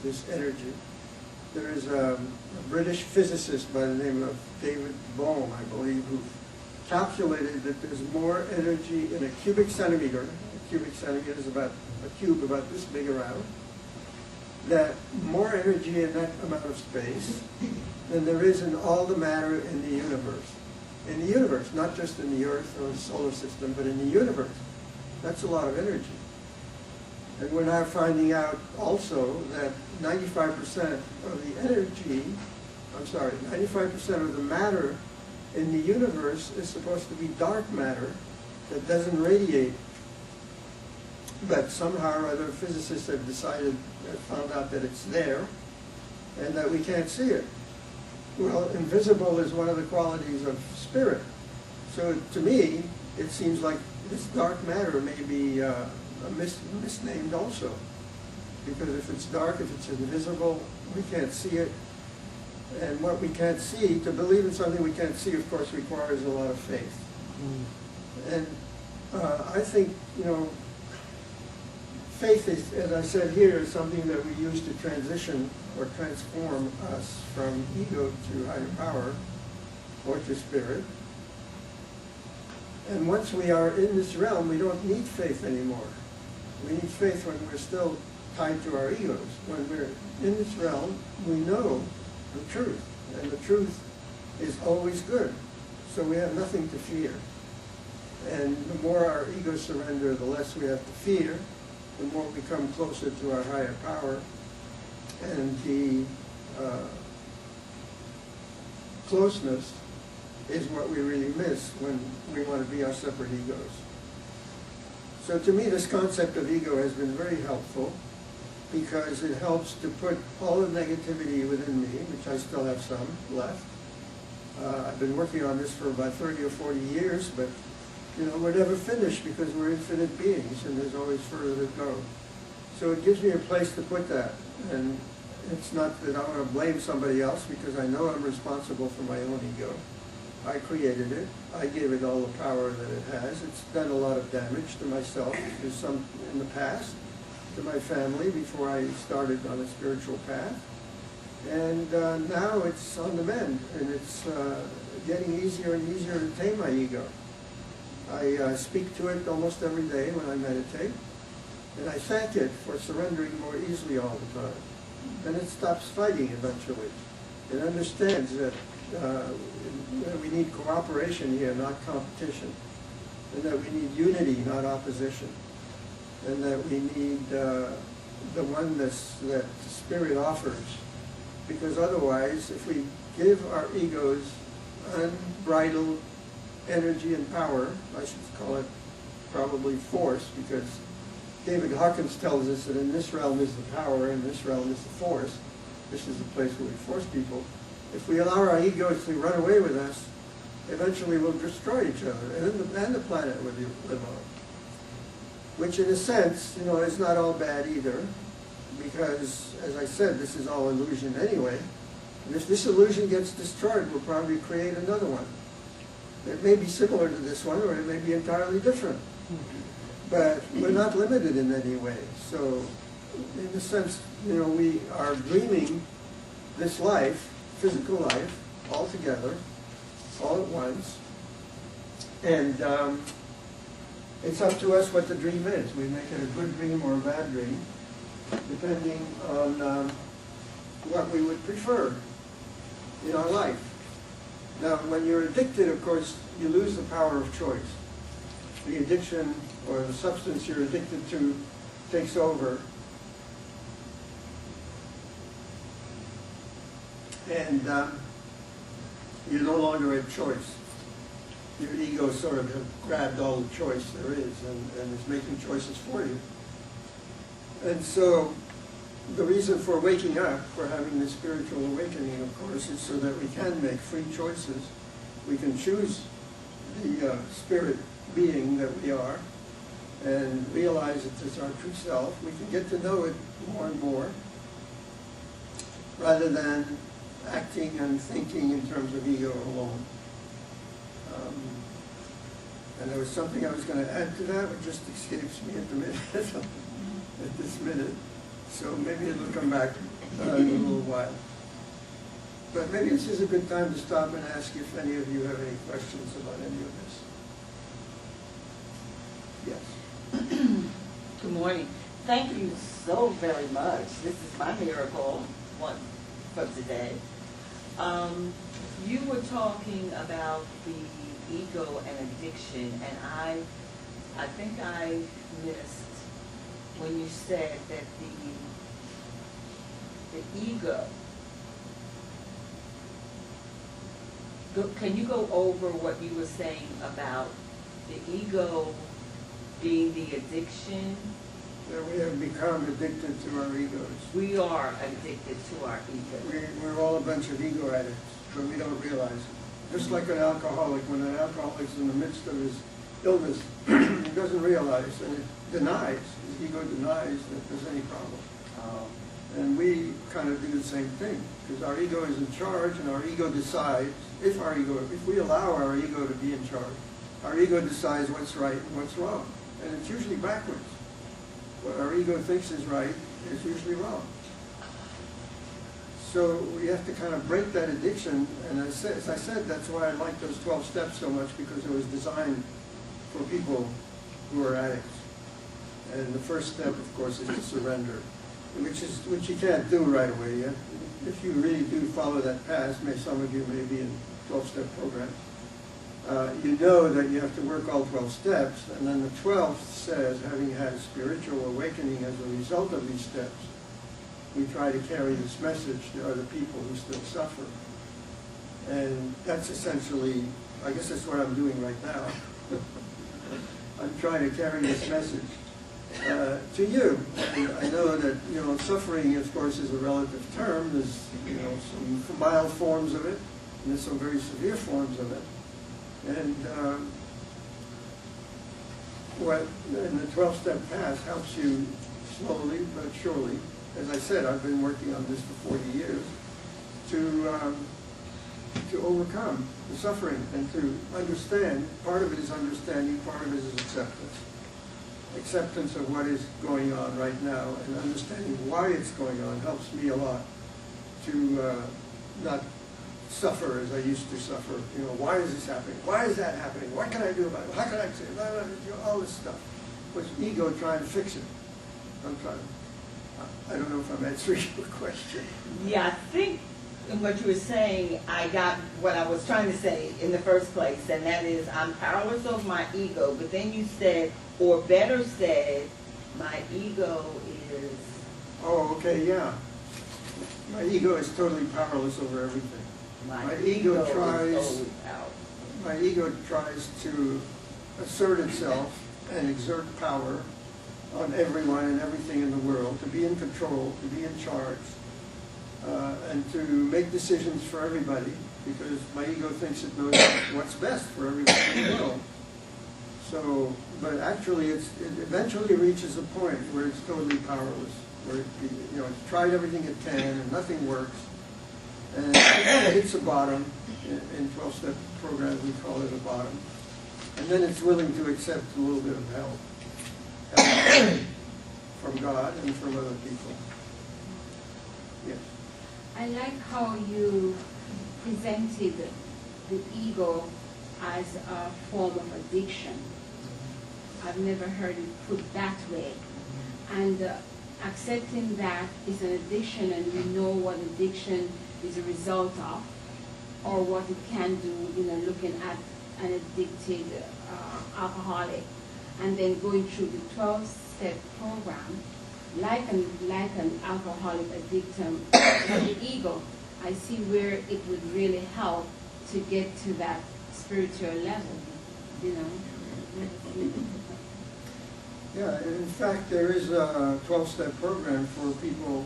this energy. There is a British physicist by the name of David Bohm, I believe, who calculated that there's more energy in a cubic centimeter. A cubic centimeter is about a cube about this big around. That more energy in that amount of space than there is in all the matter in the universe. In the universe, not just in the Earth or the solar system, but in the universe. That's a lot of energy. And we're now finding out also that 95% of the energy, 95% of the matter in the universe is supposed to be dark matter that doesn't radiate. But somehow or other physicists have found out that it's there and that we can't see it. Well, invisible is one of the qualities of spirit. So to me, it seems like this dark matter may be misnamed also. Because if it's dark, if it's invisible, we can't see it. And what we can't see, to believe in something we can't see, of course, requires a lot of faith. And I think, faith is, as I said here, is something that we use to transition or transform us from ego to higher power or to spirit. And once we are in this realm, we don't need faith anymore. We need faith when we're still tied to our egos. When we're in this realm, we know the truth, and the truth is always good. So we have nothing to fear. And the more our egos surrender, the less we have to fear, the more we come closer to our higher power, and the closeness is what we really miss when we want to be our separate egos. So to me, this concept of ego has been very helpful because it helps to put all the negativity within me, which I still have some left. I've been working on this for about 30 or 40 years, but we're never finished because we're infinite beings and there's always further to go. So it gives me a place to put that. And it's not that I want to blame somebody else because I know I'm responsible for my own ego. I created it. I gave it all the power that it has. It's done a lot of damage to myself, to some in the past, to my family before I started on a spiritual path. And now it's on the mend, and it's getting easier and easier to tame my ego. I speak to it almost every day when I meditate, and I thank it for surrendering more easily all the time. And it stops fighting eventually. It understands that we need cooperation here, not competition, and that we need unity, not opposition, and that we need the oneness that the Spirit offers. Because otherwise, if we give our egos unbridled energy and power, I should call it probably force, because David Hawkins tells us that in this realm is the power, and this realm is the force. This is the place where we force people. If we allow our egos to run away with us, eventually we'll destroy each other, and the planet we live on. Which in a sense, is not all bad either, because, as I said, this is all illusion anyway. And if this illusion gets destroyed, we'll probably create another one. It may be similar to this one, or it may be entirely different. But we're not limited in any way. So, in a sense, we are dreaming this life, physical life, all together, all at once. And it's up to us what the dream is. We make it a good dream or a bad dream, depending on what we would prefer in our life. Now, when you're addicted, of course, you lose the power of choice. The addiction or the substance you're addicted to takes over. And you no longer have choice. Your ego sort of has grabbed all the choice there is and is making choices for you. And so the reason for waking up, for having this spiritual awakening, of course, is so that we can make free choices. We can choose the spirit being that we are and realize it is our true self. We can get to know it more and more rather than acting and thinking in terms of ego alone. And there was something I was going to add to that, which just escapes me at the minute, at this minute. So maybe it'll come back in a little while. But maybe this is a good time to stop and ask if any of you have any questions about any of this. Yes. Good morning. Thank you so very much. This is my miracle one for today. You were talking about the ego and addiction, and I think I missed when you said that the ego. Can you go over what you were saying about the ego being the addiction? That we have become addicted to our egos. We are addicted to our ego. We're all a bunch of ego addicts, but we don't realize it. Just like an alcoholic, when an alcoholic's in the midst of his illness, he doesn't realize, and it denies, his ego denies that there's any problem. Oh. And we kind of do the same thing, because our ego is in charge, and our ego decides, if we allow our ego to be in charge, our ego decides what's right and what's wrong. And it's usually backwards. What our ego thinks is right is usually wrong. So we have to kind of break that addiction, and as I said, that's why I like those 12 steps so much, because it was designed for people who are addicts. And the first step, of course, is to surrender, which you can't do right away yet. If you really do follow that path, some of you may be in 12-step programs, you know that you have to work all 12 steps, and then the 12th says, having had spiritual awakening as a result of these steps, we try to carry this message to other people who still suffer. And that's essentially, I guess that's what I'm doing right now. I'm trying to carry this message to you. And I know that, suffering, of course, is a relative term. There's, some mild forms of it, and there's some very severe forms of it. And the 12-step path helps you slowly but surely. As I said, I've been working on this for 40 years to overcome the suffering and to understand. Part of it is understanding, part of it is acceptance. Acceptance of what is going on right now and understanding why it's going on helps me a lot to not suffer as I used to suffer. Why is this happening? Why is that happening? What can I do about it? How can I say all this stuff? Which ego trying to fix it. I don't know if I'm answering your question. Yeah, I think in what you were saying, I got what I was trying to say in the first place, and that is I'm powerless over my ego, but then you said, or better said, my ego is... Oh, okay, yeah. My ego is totally powerless over everything. My ego tries to assert itself and exert power on everyone and everything in the world, to be in control, to be in charge, and to make decisions for everybody, because my ego thinks it knows what's best for everyone in the world. So, but actually it eventually reaches a point where it's totally powerless, where it's tried everything it can and nothing works. And it hits a bottom. In 12-step programs, we call it a bottom. And then it's willing to accept a little bit of help from God and from other people. Yes. I like how you presented the ego as a form of addiction. I've never heard it put that way. And accepting that is an addiction, and we know what addiction is a result of, or what it can do, looking at an addicted alcoholic, and then going through the 12-step program, like an alcoholic addiction for the ego. I see where it would really help to get to that spiritual level, Yeah, in fact, there is a 12-step program for people